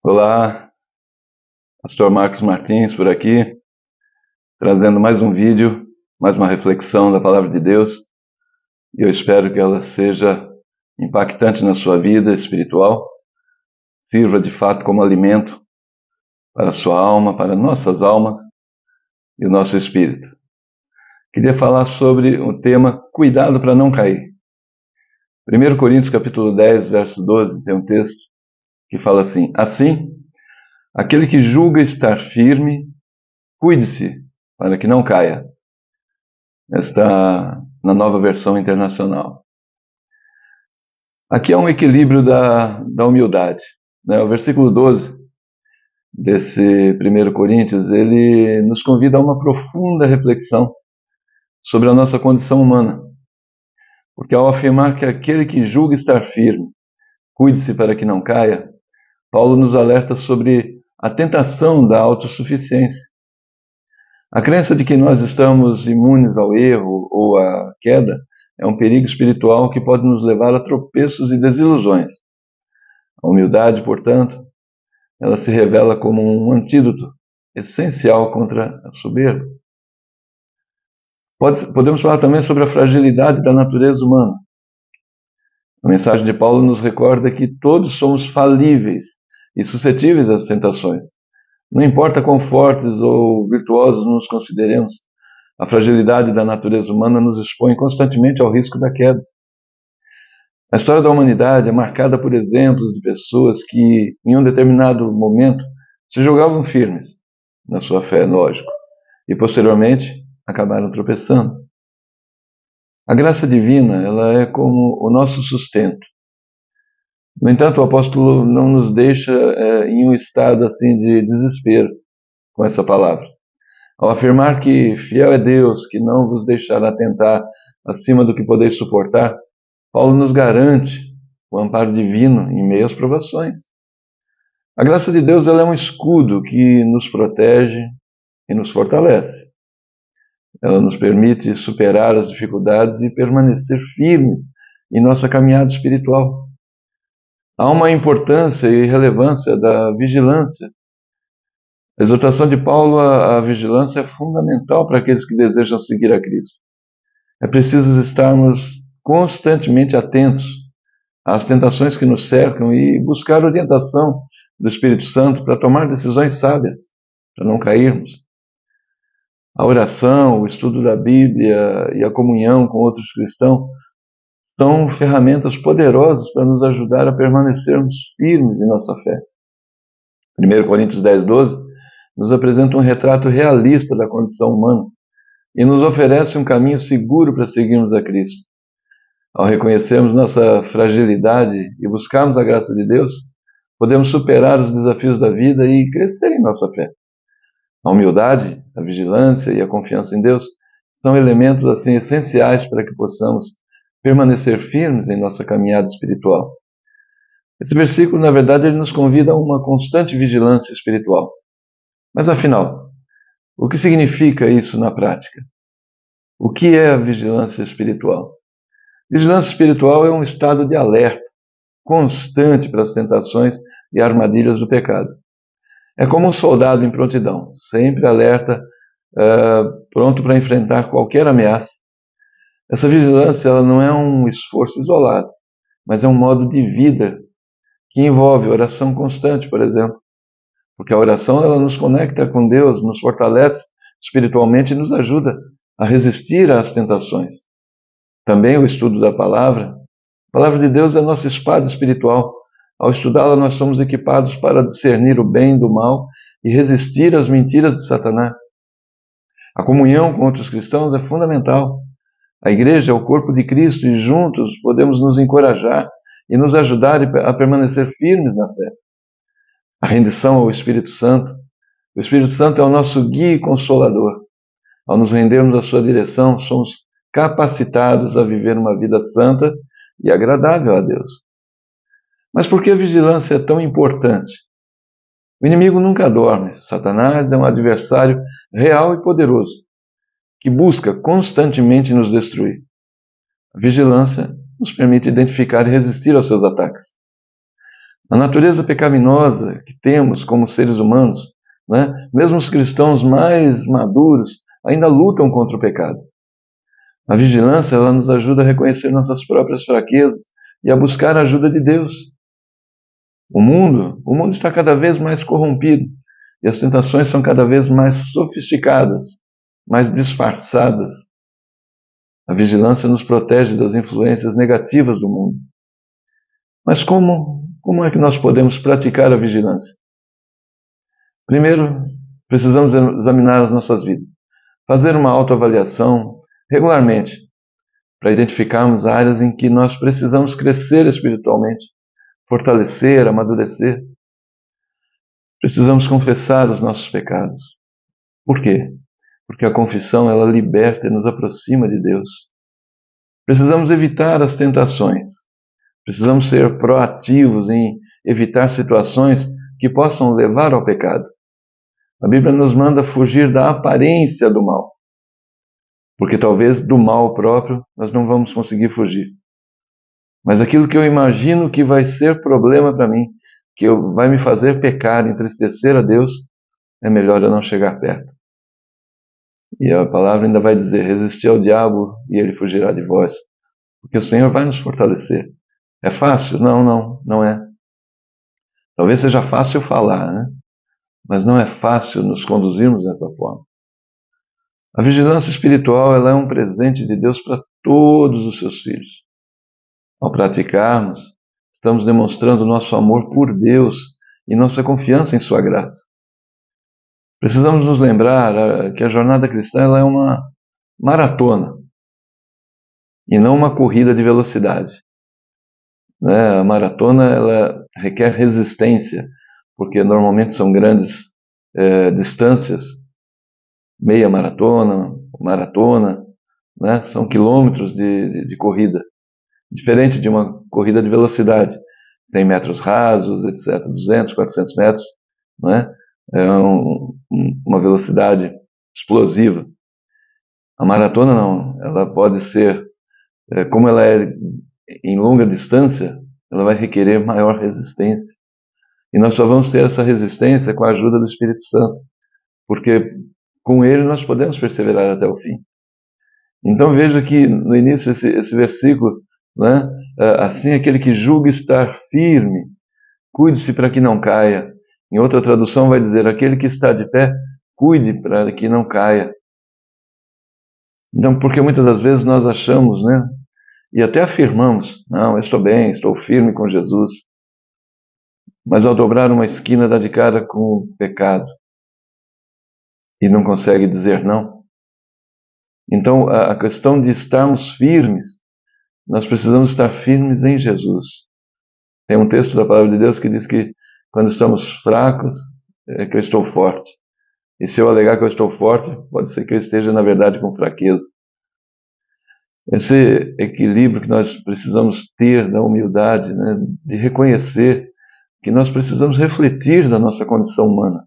Olá, Pastor Marcos Martins por aqui, trazendo mais um vídeo, mais uma reflexão da Palavra de Deus, e eu espero que ela seja impactante na sua vida espiritual, sirva de fato como alimento para a sua alma, para nossas almas e o nosso espírito. Queria falar sobre o tema cuidado para não cair. 1 Coríntios capítulo 10, verso 12, tem um texto que fala assim: Assim, aquele que julga estar firme, cuide-se para que não caia. Está na Nova Versão Internacional. Aqui há um equilíbrio da humildade. O versículo 12 desse 1 Coríntios, ele nos convida a uma profunda reflexão sobre a nossa condição humana. Porque ao afirmar que aquele que julga estar firme, cuide-se para que não caia, Paulo nos alerta sobre a tentação da autossuficiência. A crença de que nós estamos imunes ao erro ou à queda é um perigo espiritual que pode nos levar a tropeços e desilusões. A humildade, portanto, ela se revela como um antídoto essencial contra a soberba. Podemos falar também sobre a fragilidade da natureza humana. A mensagem de Paulo nos recorda que todos somos falíveis e suscetíveis às tentações. Não importa quão fortes ou virtuosos nos consideremos, a fragilidade da natureza humana nos expõe constantemente ao risco da queda. A história da humanidade é marcada por exemplos de pessoas que, em um determinado momento, se julgavam firmes na sua fé, lógico, e posteriormente acabaram tropeçando. A graça divina, ela é como o nosso sustento. No entanto, o apóstolo não nos deixa em um estado assim de desespero com essa palavra. Ao afirmar que fiel é Deus, que não vos deixará tentar acima do que podeis suportar, Paulo nos garante o amparo divino em meio às provações. A graça de Deus, ela é um escudo que nos protege e nos fortalece. Ela nos permite superar as dificuldades e permanecer firmes em nossa caminhada espiritual. Há uma importância e relevância da vigilância. A exortação de Paulo à vigilância é fundamental para aqueles que desejam seguir a Cristo. É preciso estarmos constantemente atentos às tentações que nos cercam e buscar orientação do Espírito Santo para tomar decisões sábias, para não cairmos. A oração, o estudo da Bíblia e a comunhão com outros cristãos são ferramentas poderosas para nos ajudar a permanecermos firmes em nossa fé. 1 Coríntios 10, 12 nos apresenta um retrato realista da condição humana e nos oferece um caminho seguro para seguirmos a Cristo. Ao reconhecermos nossa fragilidade e buscarmos a graça de Deus, podemos superar os desafios da vida e crescer em nossa fé. A humildade, a vigilância e a confiança em Deus são elementos assim essenciais para que possamos permanecer firmes em nossa caminhada espiritual. Esse versículo, na verdade, ele nos convida a uma constante vigilância espiritual. Mas afinal, o que significa isso na prática? O que é a vigilância espiritual? Vigilância espiritual é um estado de alerta constante para as tentações e armadilhas do pecado. É como um soldado em prontidão, sempre alerta, pronto para enfrentar qualquer ameaça. Essa vigilância, ela não é um esforço isolado, mas é um modo de vida que envolve oração constante, por exemplo. Porque a oração, ela nos conecta com Deus, nos fortalece espiritualmente e nos ajuda a resistir às tentações. Também o estudo da palavra. A palavra de Deus é nossa espada espiritual. Ao estudá-la, nós somos equipados para discernir o bem do mal e resistir às mentiras de Satanás. A comunhão com outros cristãos é fundamental. A igreja é o corpo de Cristo e juntos podemos nos encorajar e nos ajudar a permanecer firmes na fé. A rendição ao Espírito Santo. O Espírito Santo é o nosso guia e consolador. Ao nos rendermos à sua direção, somos capacitados a viver uma vida santa e agradável a Deus. Mas por que a vigilância é tão importante? O inimigo nunca dorme. Satanás é um adversário real e poderoso, que busca constantemente nos destruir. A vigilância nos permite identificar e resistir aos seus ataques. A natureza pecaminosa que temos como seres humanos, né? Mesmo os cristãos mais maduros ainda lutam contra o pecado. A vigilância, ela nos ajuda a reconhecer nossas próprias fraquezas e a buscar a ajuda de Deus. O mundo está cada vez mais corrompido e as tentações são cada vez mais sofisticadas, mais disfarçadas. A vigilância nos protege das influências negativas do mundo. Mas como é que nós podemos praticar a vigilância? Primeiro, precisamos examinar as nossas vidas, fazer uma autoavaliação regularmente, para identificarmos áreas em que nós precisamos crescer espiritualmente, fortalecer, amadurecer. Precisamos confessar os nossos pecados. Por quê? Porque a confissão, ela liberta e nos aproxima de Deus. Precisamos evitar as tentações. Precisamos ser proativos em evitar situações que possam levar ao pecado. A Bíblia nos manda fugir da aparência do mal, porque talvez do mal próprio nós não vamos conseguir fugir. Mas aquilo que eu imagino que vai ser problema para mim, que vai me fazer pecar, entristecer a Deus, é melhor eu não chegar perto. E a palavra ainda vai dizer, resistir ao diabo e ele fugirá de vós. Porque o Senhor vai nos fortalecer. É fácil? Não é. Talvez seja fácil falar, né? Mas não é fácil nos conduzirmos dessa forma. A vigilância espiritual, ela é um presente de Deus para todos os seus filhos. Ao praticarmos, estamos demonstrando nosso amor por Deus e nossa confiança em sua graça. Precisamos nos lembrar que a jornada cristã, ela é uma maratona e não uma corrida de velocidade. A maratona, ela requer resistência, porque normalmente são grandes distâncias, meia maratona, né? São quilômetros de corrida, diferente de uma corrida de velocidade, 100 metros rasos, etc., 200, 400 metros, né? É uma velocidade explosiva. A maratona não, ela pode ser, como ela é em longa distância, ela vai requerer maior resistência. E nós só vamos ter essa resistência com a ajuda do Espírito Santo, porque com ele nós podemos perseverar até o fim. Então veja que no início esse versículo, né, assim aquele que julga estar firme, cuide-se para que não caia. Em outra tradução vai dizer, aquele que está de pé, cuide para que não caia. Então, porque muitas das vezes nós achamos, né, e até afirmamos, não, eu estou bem, estou firme com Jesus. Mas ao dobrar uma esquina dá de cara com o pecado e não consegue dizer não. Então, a questão de estarmos firmes, nós precisamos estar firmes em Jesus. Tem um texto da Palavra de Deus que diz que quando estamos fracos, é que eu estou forte. E se eu alegar que eu estou forte, pode ser que eu esteja, na verdade, com fraqueza. Esse equilíbrio que nós precisamos ter da humildade, né, de reconhecer que nós precisamos refletir da nossa condição humana.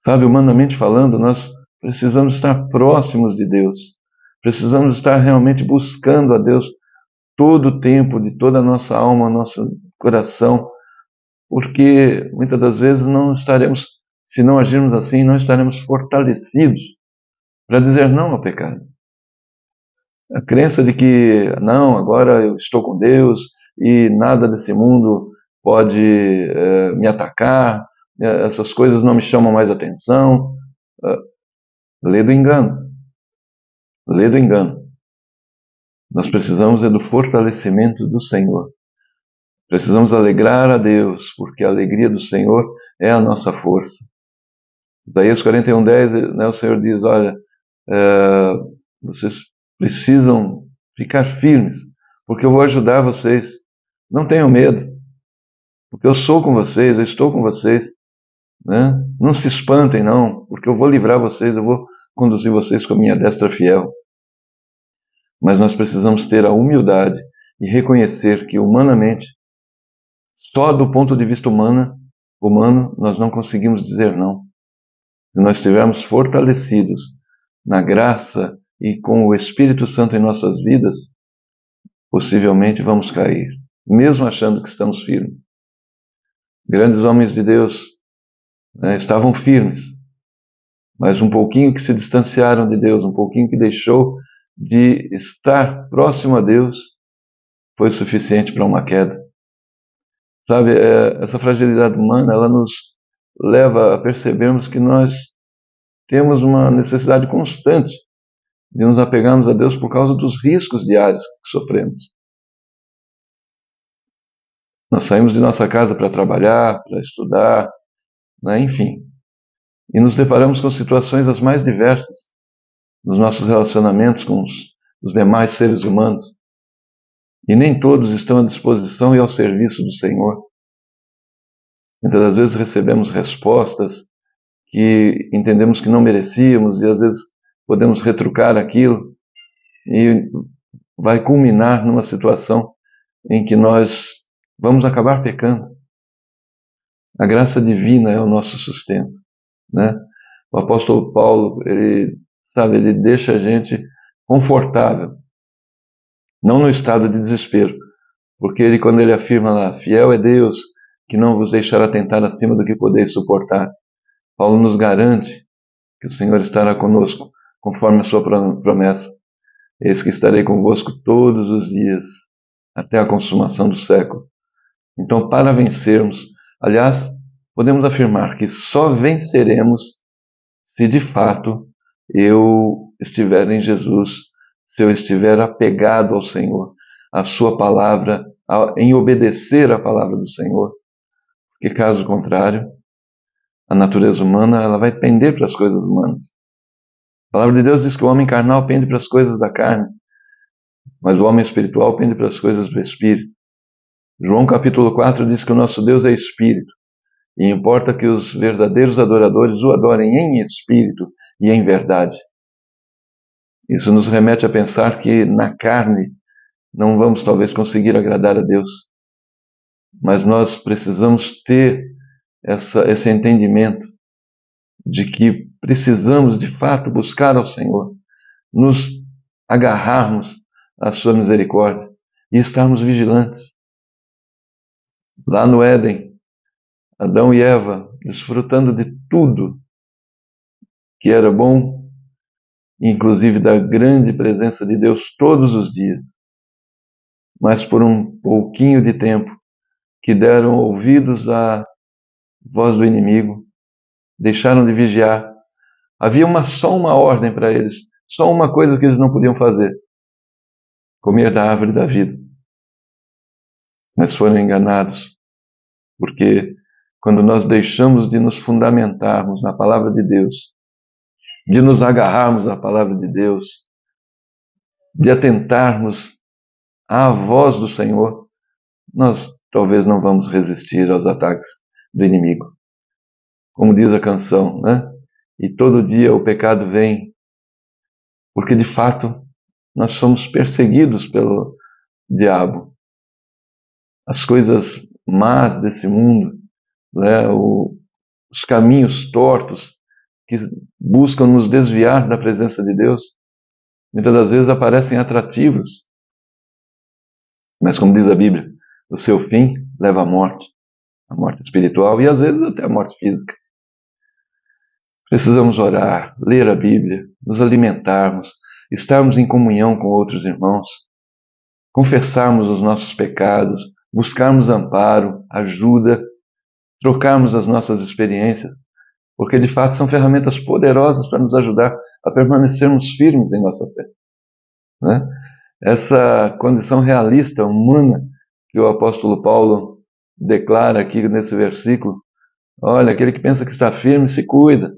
Sabe, humanamente falando, nós precisamos estar próximos de Deus. Precisamos estar realmente buscando a Deus todo o tempo, de toda a nossa alma, nosso coração, porque muitas das vezes não estaremos, se não agirmos assim, não estaremos fortalecidos para dizer não ao pecado. A crença de que, não, agora eu estou com Deus e nada desse mundo pode me atacar, essas coisas não me chamam mais atenção. Lê do engano. Lê do engano. Nós precisamos do fortalecimento do Senhor. Precisamos alegrar a Deus, porque a alegria do Senhor é a nossa força. Isaías 41:10, né, o Senhor diz, olha, vocês precisam ficar firmes, porque eu vou ajudar vocês. Não tenham medo, porque eu sou com vocês, eu estou com vocês. Né? Não se espantem, não, porque eu vou livrar vocês, eu vou conduzir vocês com a minha destra fiel. Mas nós precisamos ter a humildade e reconhecer que humanamente, só do ponto de vista humano, nós não conseguimos dizer não. Se nós estivermos fortalecidos na graça e com o Espírito Santo em nossas vidas, possivelmente vamos cair, mesmo achando que estamos firmes. Grandes homens de Deus, né, estavam firmes, mas um pouquinho que se distanciaram de Deus, um pouquinho que deixou de estar próximo a Deus, foi o suficiente para uma queda. Sabe, essa fragilidade humana, ela nos leva a percebermos que nós temos uma necessidade constante de nos apegarmos a Deus por causa dos riscos diários que sofremos. Nós saímos de nossa casa para trabalhar, para estudar, né, enfim, e nos deparamos com situações as mais diversas nos nossos relacionamentos com os demais seres humanos. E nem todos estão à disposição e ao serviço do Senhor. Muitas das vezes recebemos respostas que entendemos que não merecíamos e às vezes podemos retrucar aquilo e vai culminar numa situação em que nós vamos acabar pecando. A graça divina é o nosso sustento, né? O apóstolo Paulo, ele deixa a gente confortável, não no estado de desespero, porque ele, quando ele afirma lá, fiel é Deus, que não vos deixará tentar acima do que podeis suportar, Paulo nos garante que o Senhor estará conosco, conforme a sua promessa. Eis que estarei convosco todos os dias, até a consumação do século. Então, para vencermos, aliás, podemos afirmar que só venceremos se de fato eu estiver em Jesus, se eu estiver apegado ao Senhor, à sua palavra, em obedecer à palavra do Senhor. Porque caso contrário, a natureza humana ela vai pender para as coisas humanas. A palavra de Deus diz que o homem carnal pende para as coisas da carne, mas o homem espiritual pende para as coisas do Espírito. João capítulo 4 diz que o nosso Deus é Espírito, e importa que os verdadeiros adoradores o adorem em Espírito e em verdade. Isso nos remete a pensar que na carne não vamos talvez conseguir agradar a Deus, mas nós precisamos ter esse entendimento de que precisamos de fato buscar ao Senhor, nos agarrarmos à sua misericórdia e estarmos vigilantes. Lá no Éden, Adão e Eva, desfrutando de tudo que era bom, inclusive da grande presença de Deus todos os dias, mas por um pouquinho de tempo que deram ouvidos à voz do inimigo, deixaram de vigiar. Havia só uma ordem para eles, só uma coisa que eles não podiam fazer: comer da árvore da vida. Mas foram enganados, porque quando nós deixamos de nos fundamentarmos na palavra de Deus, de nos agarrarmos à palavra de Deus, de atentarmos à voz do Senhor, nós talvez não vamos resistir aos ataques do inimigo. Como diz a canção, né? E todo dia o pecado vem, porque de fato nós somos perseguidos pelo diabo. As coisas más desse mundo, né? Os caminhos tortos que buscam nos desviar da presença de Deus, muitas das vezes aparecem atrativos, mas como diz a Bíblia, o seu fim leva à morte espiritual e às vezes até à morte física. Precisamos orar, ler a Bíblia, nos alimentarmos, estarmos em comunhão com outros irmãos, confessarmos os nossos pecados, buscarmos amparo, ajuda, trocarmos as nossas experiências, porque de fato são ferramentas poderosas para nos ajudar a permanecermos firmes em nossa fé, né? Essa condição realista, humana, que o apóstolo Paulo declara aqui nesse versículo, olha, aquele que pensa que está firme, se cuida,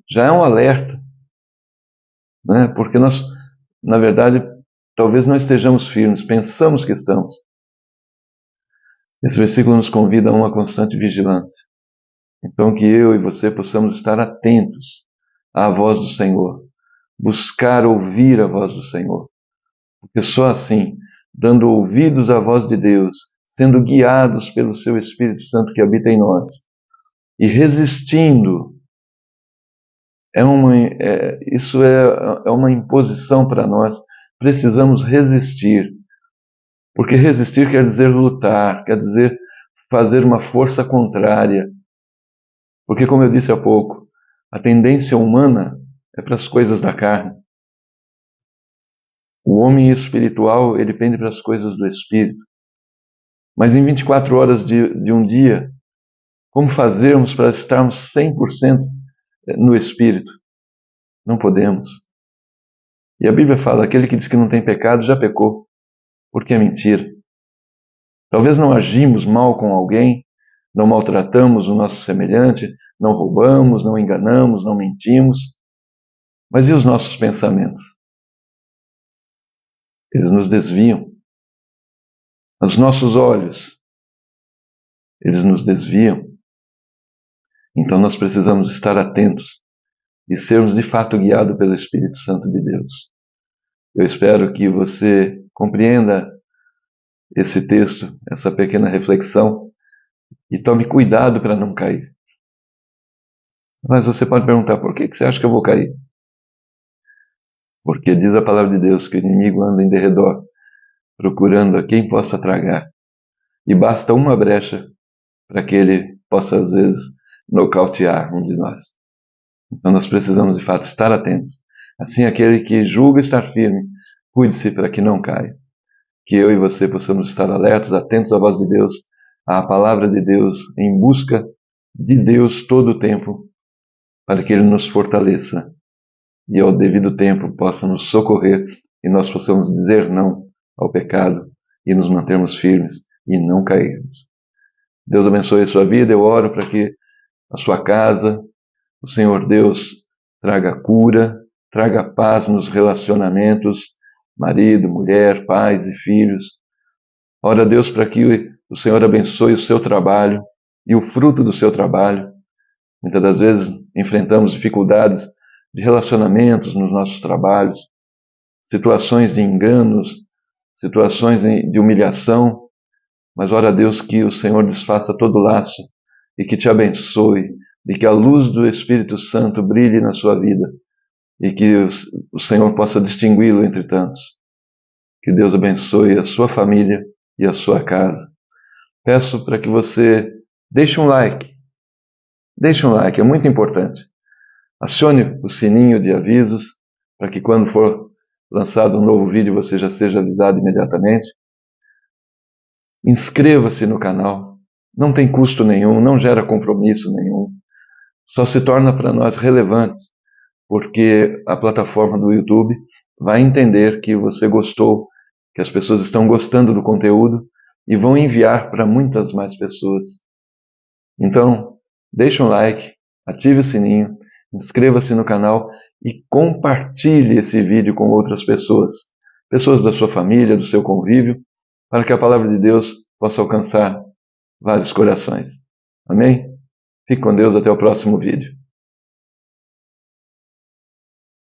já é um alerta, né? Porque nós, na verdade, talvez não estejamos firmes, pensamos que estamos. Esse versículo nos convida a uma constante vigilância. Então que eu e você possamos estar atentos à voz do Senhor, buscar ouvir a voz do Senhor, porque só assim, dando ouvidos à voz de Deus, sendo guiados pelo seu Espírito Santo que habita em nós, e resistindo, isso é uma imposição para nós. Precisamos resistir, porque resistir quer dizer lutar, quer dizer fazer uma força contrária. Porque, como eu disse há pouco, a tendência humana é para as coisas da carne. O homem espiritual, ele pende para as coisas do espírito. Mas em 24 horas de um dia, como fazermos para estarmos 100% no espírito? Não podemos. E a Bíblia fala, aquele que diz que não tem pecado já pecou, porque é mentira. Talvez não agimos mal com alguém, não maltratamos o nosso semelhante, não roubamos, não enganamos, não mentimos. Mas e os nossos pensamentos? Eles nos desviam. Os nossos olhos, eles nos desviam. Então nós precisamos estar atentos e sermos de fato guiados pelo Espírito Santo de Deus. Eu espero que você compreenda esse texto, essa pequena reflexão, e tome cuidado para não cair. Mas você pode perguntar, por que você acha que eu vou cair? Porque diz a palavra de Deus que o inimigo anda em derredor, procurando a quem possa tragar. E basta uma brecha para que ele possa, às vezes, nocautear um de nós. Então nós precisamos, de fato, estar atentos. Assim, aquele que julga estar firme, cuide-se para que não caia. Que eu e você possamos estar alertos, atentos à voz de Deus, à palavra de Deus, em busca de Deus todo o tempo, para que Ele nos fortaleça e ao devido tempo possa nos socorrer e nós possamos dizer não ao pecado e nos mantermos firmes e não cairmos. Deus abençoe a sua vida. Eu oro para que a sua casa, o Senhor Deus, traga cura, traga paz nos relacionamentos, marido, mulher, pais e filhos. Ora a Deus para que o Senhor abençoe o seu trabalho e o fruto do seu trabalho. Muitas das vezes enfrentamos dificuldades de relacionamentos nos nossos trabalhos, situações de enganos, situações de humilhação, mas ora a Deus que o Senhor desfaça todo laço e que te abençoe, e que a luz do Espírito Santo brilhe na sua vida e que o Senhor possa distingui-lo entre tantos. Que Deus abençoe a sua família e a sua casa. Peço para que você deixe um like. Deixe um like, é muito importante. Acione o sininho de avisos para que quando for lançado um novo vídeo você já seja avisado imediatamente. Inscreva-se no canal. Não tem custo nenhum, não gera compromisso nenhum. Só se torna para nós relevantes, porque a plataforma do YouTube vai entender que você gostou, que as pessoas estão gostando do conteúdo e vão enviar para muitas mais pessoas. Então, deixe um like, ative o sininho, inscreva-se no canal e compartilhe esse vídeo com outras pessoas, pessoas da sua família, do seu convívio, para que a palavra de Deus possa alcançar vários corações. Amém? Fique com Deus, até o próximo vídeo.